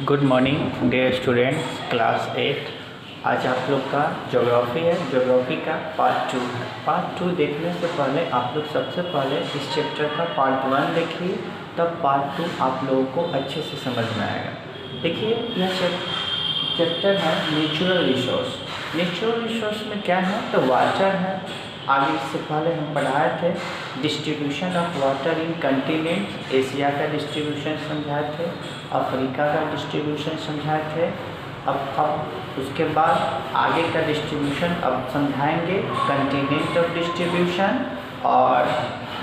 Good morning dear students class 8। आज आप लोग का ज्योग्राफी है। ज्योग्राफी का पार्ट 2 है। पार्ट 2 देखने से पहले आप लोग सबसे पहले इस चैप्टर का पार्ट 1 देखिए, तब पार्ट 2 आप लोगों को अच्छे से समझ में आएगा। देखिए यह चैप्टर है नेचुरल रिसोर्स। नेचुरल रिसोर्स में क्या है तो वाटर है। आगे इससे पहले हम पढ़ाए थे distribution of water in continent. Asia का डिस्ट्रीब्यूशन समझाए थे, अफ्रीका का डिस्ट्रीब्यूशन समझाए थे। अब उसके बाद आगे का डिस्ट्रीब्यूशन अब समझाएंगे कंटिनेंट ऑफ डिस्ट्रीब्यूशन, और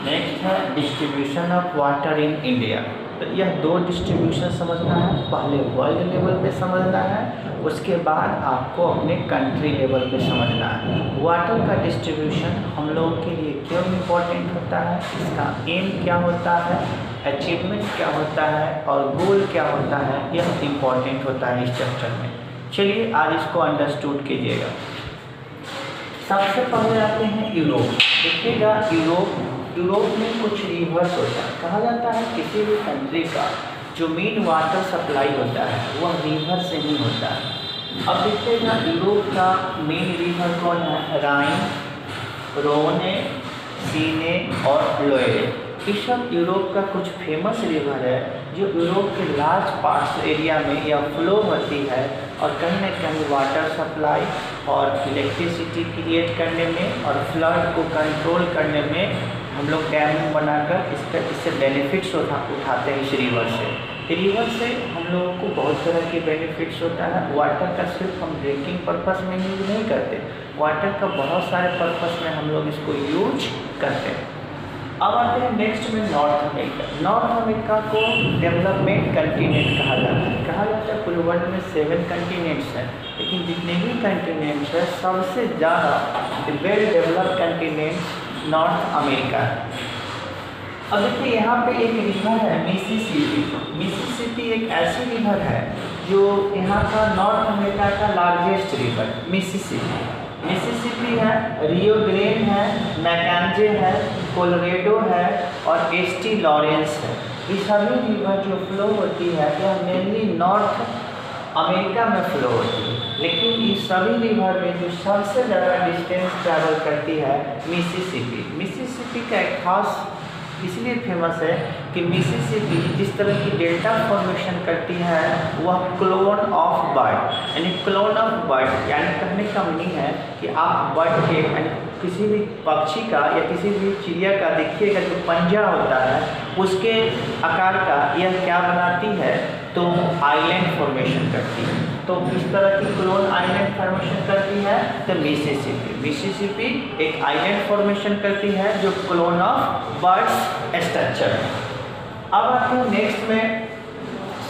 नेक्स्ट है distribution of water in India. तो यह दो डिस्ट्रीब्यूशन समझना है। पहले वर्ल्ड लेवल पे समझना है, उसके बाद आपको अपने कंट्री लेवल पे समझना है। वाटर का डिस्ट्रीब्यूशन हम लोगों के लिए क्यों इम्पोर्टेंट होता है, इसका एम क्या होता है, अचीवमेंट क्या होता है और गोल क्या होता है, यह इम्पोर्टेंट होता है इस चैप्टर में। चलिए आज इसको अंडरस्टूड कीजिएगा। सबसे पहले आते हैं यूरोप। देखिएगा यूरोप में कुछ रिवर्स होता है। कहा जाता है किसी भी कंट्री का जो मेन वाटर सप्लाई होता है वह रिवर से ही होता है। अब देखिएगा यूरोप का मेन रिवर कौन है, राइन, रोने, सीने और लोएरे। ये सब यूरोप का कुछ फेमस रिवर है जो यूरोप के लार्ज पार्ट्स एरिया में यह फ्लो होती है और कहीं न कहीं वाटर सप्लाई और इलेक्ट्रिसिटी क्रिएट करने में और फ्लड को कंट्रोल करने में हम लोग डैम बनाकर इससे बेनिफिट्स उठाते हैं। इस रिवर से हम लोगों को बहुत तरह के बेनिफिट्स होता है। वाटर का सिर्फ हम ड्रिंकिंग पर्पस में यूज नहीं करते, वाटर का बहुत सारे पर्पस में हम लोग इसको यूज करते हैं। अब आते हैं नेक्स्ट में नॉर्थ अमेरिका। नॉर्थ अमेरिका को डेवलपमेंट कंटिनेंट कहा जाता है। पूरे वर्ल्ड में 7 कंटिनेंट्स हैं, लेकिन जितने भी कंटिनेंट्स हैं सबसे ज़्यादा well developed continent north America है। अब देखिए यहाँ पे एक रिवर है मिसिसिपी। मिसिसिपी एक ऐसी रिवर है जो यहाँ का नॉर्थ अमेरिका का लार्जेस्ट रिवर मिसिसिपी है, रियो ग्रेन है, मैकेंजे है, कोलोरेडो है और एस्टी लॉरेंस है। ये सभी रिवर जो फ्लो होती है यह मेनली नॉर्थ अमेरिका में फ्लो होती है, लेकिन ये सभी रिवर में जो सबसे ज़्यादा डिस्टेंस ट्रैवल करती है मिसिसिपी का एक खास इसलिए फेमस है कि मिसिसिपी जिस तरह की डेल्टा फॉर्मेशन करती है वह क्लोन ऑफ बर्ड, यानी क्लोन ऑफ बर्ड, यानी कहने का मीनिंग है कि आप बर्ड के यानी किसी भी पक्षी का या किसी भी चिड़िया का देखिएगा जो पंजा होता है उसके आकार का यह क्या बनाती है तो आइलैंड फॉर्मेशन करती है। तो इस तरह की क्लोन आइलैंड फॉर्मेशन करती है तो मिसिसिपी एक आइलैंड फॉर्मेशन करती है जो क्लोन ऑफ बर्ड्स स्ट्रक्चर है। अब आते हैं नेक्स्ट में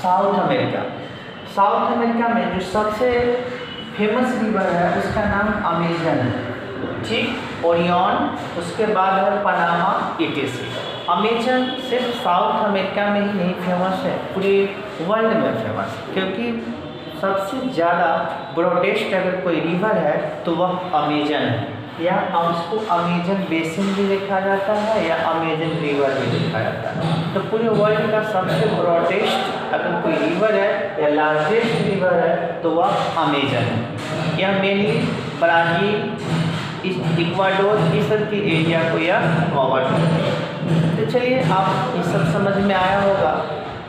साउथ अमेरिका में जो सबसे फेमस रिवर है उसका नाम अमेजन है, ठीक, ओरियन, उसके बाद है पनामा, इटीसी। अमेजन सिर्फ साउथ अमेरिका में ही नहीं फेमस है, पूरे वर्ल्ड में फेमस है, क्योंकि सबसे ज़्यादा ब्रॉडेस्ट अगर कोई रिवर है तो वह अमेजन है, या उसको अमेजन बेसिन भी लिखा जाता है या अमेजन रिवर भी लिखा जाता है। तो पूरे वर्ल्ड का सबसे ब्रॉडेस्ट अगर कोई रिवर है या लार्जेस्ट रिवर है तो वह अमेजन है। यह मेनली ब्राज़ील, इक्वाडोर इस सब की एरिया को यह कवर करती है। तो चलिए आप ये सब समझ में आया होगा।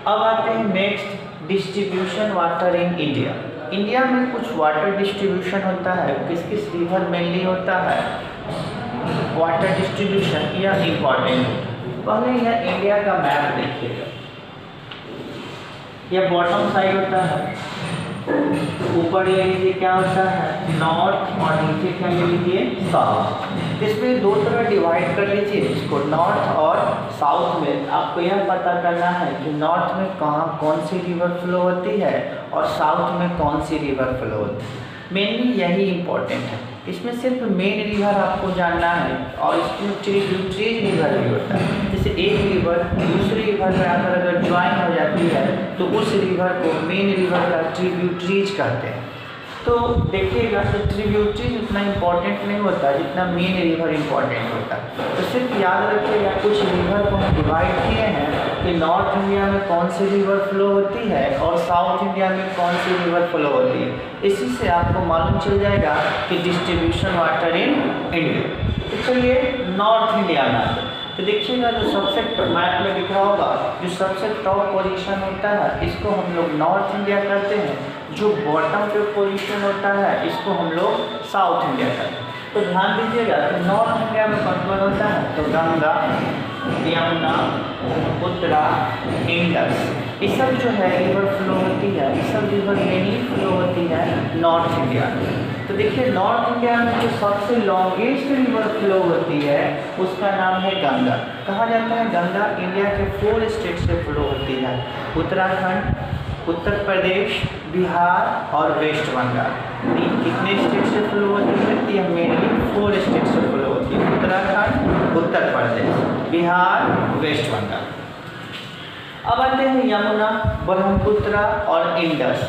अब आते हैं next distribution water in India में कुछ वाटर डिस्ट्रीब्यूशन होता है। किस रिवर मेनली होता है वाटर डिस्ट्रीब्यूशन, यह इम्पॉर्टेंट है। पहले यह इंडिया का मैप देखिएगा, यह बॉटम साइड होता है, ऊपर ले लीजिए क्या होता है नॉर्थ और नीचे क्या ले लीजिए साउथ। इसमें दो तरह डिवाइड कर लीजिए इसको, नॉर्थ और साउथ में। आपको यह पता करना है कि नॉर्थ में कौन सी रिवर फ्लो होती है और साउथ में कौन सी रिवर फ्लो होती है। मेनली यही इम्पोर्टेंट है। इसमें सिर्फ मेन रिवर आपको जानना है और इसमें ट्रिब्यूटरीज रिवर भी होता है। जैसे एक रिवर दूसरे रिवर में आकर अगर ज्वाइन हो जाती है तो उस रिवर को मेन रिवर का ट्रिब्यूटरीज कहते हैं। तो देखिएगा तो ट्रिब्यूटरीज उतना इम्पोर्टेंट नहीं होता जितना मेन रिवर इम्पोर्टेंट होता है। तो सिर्फ याद रखिएगा कुछ रिवर को हम डिवाइड किए हैं कि नॉर्थ इंडिया में कौन सी रिवर फ्लो होती है और साउथ इंडिया में कौन सी रिवर फ्लो होती है। इसी से आपको मालूम चल जाएगा कि डिस्ट्रीब्यूशन वाटर इन इंडिया। तो चलिए नॉर्थ इंडिया में आते हैं। तो देखिएगा जो सबसे मैप में दिख रहा होगा जो सबसे टॉप पोजीशन होता है इसको हम लोग नॉर्थ इंडिया करते हैं, जो बॉटम पे पोजीशन होता है इसको हम लोग साउथ इंडिया करते हैं। तो ध्यान दीजिएगा कि नॉर्थ इंडिया में कौन कौन होता है, तो गंगा, यमुना, उत्तरा, इंडस, ये सब जो है रिवर फ्लो होती है, ये सब रिवर मेनली फ्लो होती है नॉर्थ इंडिया में। तो देखिए नॉर्थ इंडिया में जो सबसे लॉन्गेस्ट रिवर फ्लो होती है उसका नाम है गंगा। कहा जाता है गंगा इंडिया के 4 स्टेट से फ्लो होती है, उत्तराखंड, उत्तर प्रदेश, बिहार और वेस्ट बंगाल। कितने स्टेट से फ्लो होती है, ये मेनली 4 स्टेट से फ्लो होती है, उत्तराखंड, उत्तर प्रदेश, बिहार, वेस्ट बंगाल। अब आते हैं यमुना, ब्रह्मपुत्र और इंडस।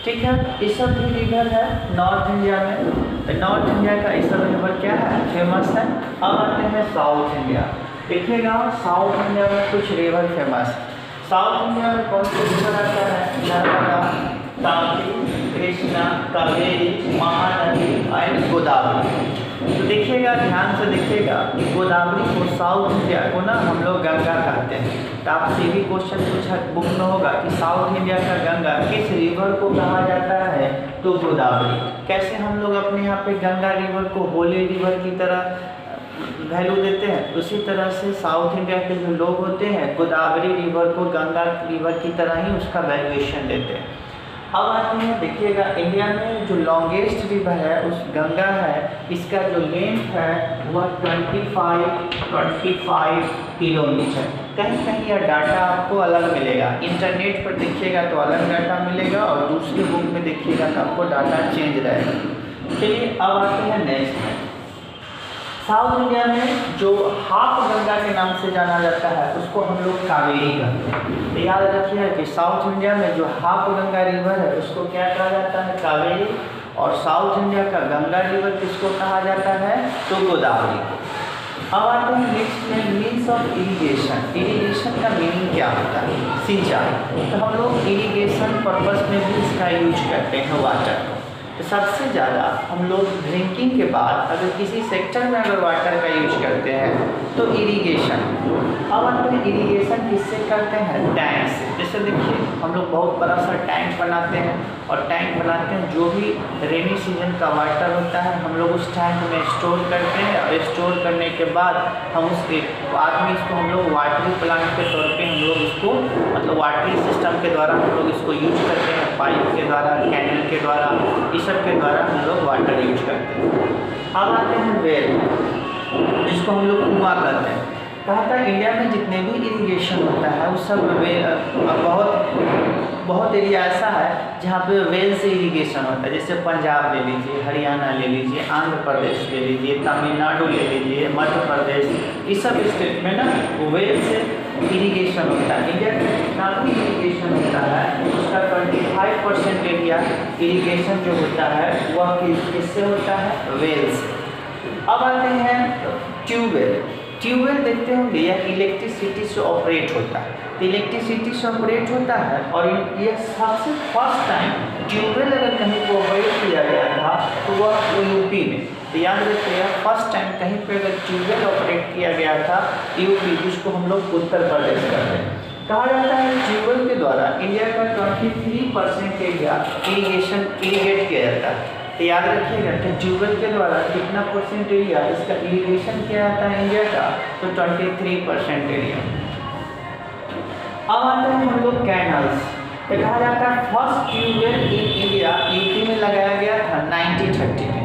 ठीक है, ये सब भी रिवर है नॉर्थ इंडिया में। नॉर्थ इंडिया का ये सब रिवर क्या है, फेमस है। अब आते हैं साउथ इंडिया। देखिएगा साउथ इंडिया में कुछ रिवर फेमस है। साउथ इंडिया में कौन से रिवर आता है, नर्मदा, ताप्ती, कृष्णा, कावेरी, महानदी और गोदावरी। तो देखिएगा ध्यान से देखिएगा गोदावरी को साउथ इंडिया को ना हम लोग गंगा कहते हैं। तो आपसे भी क्वेश्चन पूछा बुक में होगा कि साउथ इंडिया का गंगा किस रिवर को कहा जाता है, तो गोदावरी। कैसे हम लोग अपने यहाँ पे गंगा रिवर को होली रिवर की तरह वैल्यू देते हैं, उसी तरह से साउथ इंडिया के जो लोग होते हैं गोदावरी रिवर को गंगा रिवर की तरह ही उसका वैल्यूएशन देते हैं। अब आते हैं देखिएगा इंडिया में जो लॉन्गेस्ट रिवर है उस गंगा है, इसका जो लेंथ है वह 25 किलोमीटर। कहीं कहीं यह डाटा आपको अलग मिलेगा, इंटरनेट पर देखिएगा तो अलग डाटा मिलेगा और दूसरी बुक में देखिएगा तो आपको डाटा चेंज रहेगा। चलिए अब आते हैं नेक्स्ट। साउथ इंडिया में जो हाफ गंगा के नाम से जाना जाता है उसको हम लोग कावेरी कहते हैं। तो याद रखिए कि साउथ इंडिया में जो हाफ गंगा रिवर है उसको क्या कहा जाता है, कावेरी। और साउथ इंडिया का गंगा रिवर किसको कहा जाता है, तो गोदावरी। अब आते हैं नेक्स्ट में मीन्स ऑफ इरिगेशन। इरिगेशन का मीनिंग क्या होता है, सिंचाई। तो हम लोग इरिगेशन पर्पस में भी इसका यूज करते हैं वाटर को। तो सबसे ज़्यादा हम लोग ड्रिंकिंग के बाद अगर किसी सेक्टर में अगर वाटर का यूज करते हैं तो इरिगेशन। अब हम इरिगेशन किससे करते हैं, टैंक से। जैसे देखिए हम लोग बहुत बड़ा सा टैंक बनाते हैं और टैंक बनाते हैं जो भी रेनी सीजन का वाटर होता है हम लोग उस टैंक में स्टोर करते हैं और स्टोर करने के बाद हम उसके बाद में इसको हम लोग वाटरिंग प्लांट के तौर पे हम लोग इसको मतलब वाटरिंग सिस्टम के द्वारा हम लोग इसको यूज करते हैं, पाइप के द्वारा, कैनल के द्वारा, इस सब के द्वारा हम लोग वाटर यूज करते हैं। अब आते हैं वेल, जिसको हम लोग कुआं कहते हैं। कहा था इंडिया में जितने भी इरिगेशन होता है उस सब बहुत एरिया ऐसा है जहाँ पे वेल से इरिगेशन होता है। जैसे पंजाब ले लीजिए, हरियाणा ले लीजिए, आंध्र प्रदेश ले लीजिए, तमिलनाडु ले लीजिए, मध्य प्रदेश, इस सब स्टेट में ना वेल से इरिगेशन होता है। इंडिया में जितना भी इरिगेशन होता है उसका 25% एरिया इरिगेशन जो होता है वह किससे होता है, वेल से। अब आते हैं ट्यूबवेल। ट्यूबवेल देखते होंगे यह इलेक्ट्रिसिटी से ऑपरेट होता है। तो इलेक्ट्रिसिटी से ऑपरेट होता है और ये सबसे फर्स्ट टाइम ट्यूबवेल अगर कहीं को ऑपरेट किया गया था तो वह यूपी में। तो याद रखिएगा फर्स्ट टाइम कहीं पे अगर ट्यूबवेल ऑपरेट किया गया था यूपी, जिसको हम लोग उत्तर प्रदेश करते हैं। कहा जाता है ट्यूबवेल के द्वारा इंडिया का 23% एरिया इरीगेट किया जाता है। तो याद रखिएगा कि ट्यूबवेल के द्वारा कितना परसेंट एरिया इसका इरीगेशन किया जाता है इंडिया का, तो 23% एरिया। अब आते हैं हम लोग कैनल्स। तो कहा जाता है first tubewell in India UP में लगाया गया था 1930 में।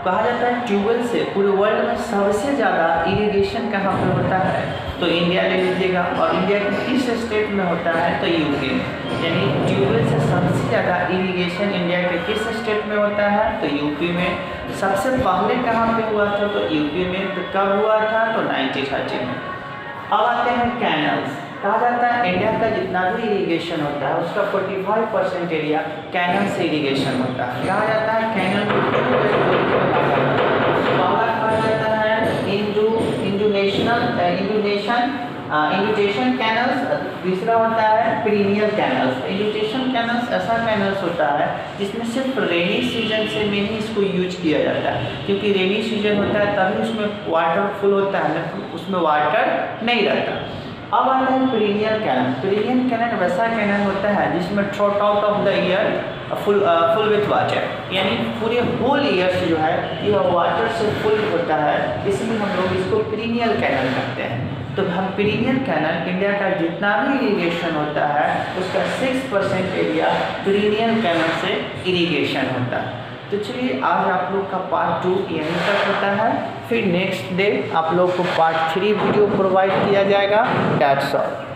कहा जाता है ट्यूबवेल से पूरे वर्ल्ड में सबसे ज़्यादा इरिगेशन कहाँ पर होता है, तो इंडिया ले लीजिएगा। और इंडिया के किस स्टेट में होता है, तो यूपी में। यानी ट्यूबवेल से सबसे ज़्यादा इरिगेशन इंडिया के किस स्टेट में होता है, तो यूपी में। सबसे पहले कहाँ पे हुआ था, तो यूपी में। तो कब हुआ था, तो 1930 में। अब आते हैं कैनल्स। कहा जाता है इंडिया का जितना भी इरीगेशन होता है उसका 45% एरिया कैनल से इरीगेशन होता है। कहा जाता है कैनल कहा जाता है इंडुटेशन कैनल्स, दूसरा होता है पीरिनियल कैनल्स। इंडुटेशन कैनल्स ऐसा कैनल्स होता है जिसमें सिर्फ रेनी सीजन से में ही इसको यूज किया जाता है, क्योंकि रेनी सीजन होता है तभी उसमें वाटर फुल होता है, उसमें वाटर नहीं रहता। अब आता है पीरिनियल कैनल। पीरिनियल कैनल वैसा कैनल होता है जिसमें through out of the year full with water, यानी पूरे होल ईयर से जो है यह वाटर से फुल होता है, इसमें हम लोग इसको पीरिनियल कैनल कहते हैं। तो हम पीरिनियल कैनल इंडिया का जितना भी इरीगेशन होता है उसका 6% एरिया पीरिनियल कैनल से इरीगेशन होता है। तो चलिए आज आप लोग का पार्ट 2 यहीं तक होता है, फिर नेक्स्ट डे आप लोग को पार्ट 3 वीडियो प्रोवाइड किया जाएगा। That's all.